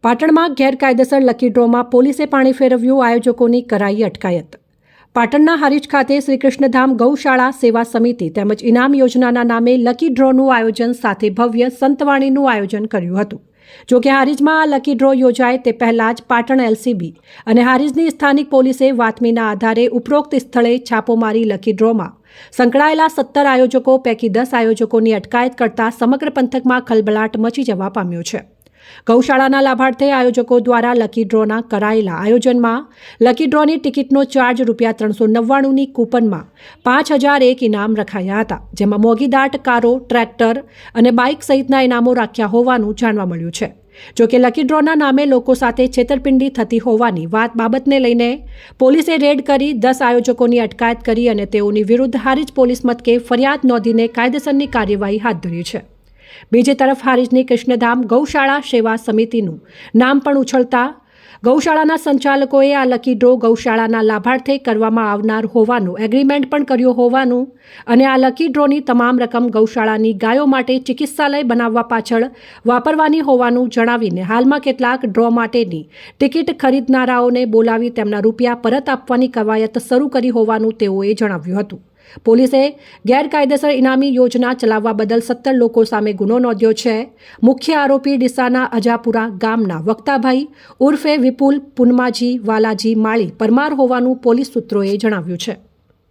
પાટણમાં ગેરકાયદેસર લકી ડ્રોમાં પોલીસે પાણી ફેરવ્યું, આયોજકોની કરાઈ અટકાયત। પાટણના હારીજ ખાતે શ્રી કૃષ્ણધામ ગૌશાળા સેવા સમિતિ તેમજ ઇનામ યોજનાના નામે લકી ડ્રોનું આયોજન સાથે ભવ્ય સંતવાણીનું આયોજન કર્યું હતું। જો કે હારીજમાં આ લકી ડ્રો યોજાય તે પહેલાં જ પાટણ એલસીબી અને હારીજની સ્થાનિક પોલીસે બાતમીના આધારે ઉપરોક્ત સ્થળે છાપો મારી લકી ડ્રોમાં સંકળાયેલા 17 આયોજકો પૈકી 10 આયોજકોની અટકાયત કરતા સમગ્ર પંથકમાં ખળભળાટ મચી જવા પામ્યો છે। ગૌશાળાના લાભાર્થે આયોજકો દ્વારા લકી ડ્રોના કરાયેલા આયોજનમાં લકી ડ્રોની ટિકિટનો ચાર્જ ₹399ની કૂપનમાં 5001 ઇનામ રખાયા હતા, જેમાં મોંઘીદાટ કારો, ટ્રેક્ટર અને બાઇક સહિતના ઇનામો રાખ્યા હોવાનું જાણવા મળ્યું છે। જો કે લકી ડ્રોના નામે લોકો સાથે છેતરપિંડી થતી હોવાની બાબતને લઈને પોલીસે રેડ કરી 10 આયોજકોની અટકાયત કરી અને તેઓની વિરુદ્ધ હારીજ પોલીસ મથકે ફરિયાદ નોંધીને કાયદેસરની કાર્યવાહી હાથ ધરી છે। બીજી તરફ હારીજની કૃષ્ણધામ ગૌશાળા સેવા સમિતિનું નામ પણ ઉછળતા ગૌશાળાના સંચાલકોએ આ લકી ડ્રો ગૌશાળાના લાભાર્થે કરવામાં આવનાર હોવાનું એગ્રીમેન્ટ પણ કર્યું હોવાનું અને આ લકી ડ્રોની તમામ રકમ ગૌશાળાની ગાયો માટે ચિકિત્સાલય બનાવવા પાછળ વાપરવાની હોવાનું જણાવીને હાલમાં કેટલાક ડ્રો માટેની ટિકિટ ખરીદનારાઓને બોલાવી તેમના રૂપિયા પરત આપવાની કવાયત શરૂ કરી હોવાનું તેઓએ જણાવ્યું હતું। પોલીસે ગેરકાયદેસર ઇનામી યોજના ચલાવવા બદલ 17 લોકો સામે ગુનો નોંધ્યો છે। મુખ્ય આરોપી ડીસાના અજાપુરા ગામના વક્તાભાઈ ઉર્ફે વિપુલ પુનમાજી વાલાજી માળી પરમાર હોવાનું પોલીસ સૂત્રોએ જણાવ્યું છે।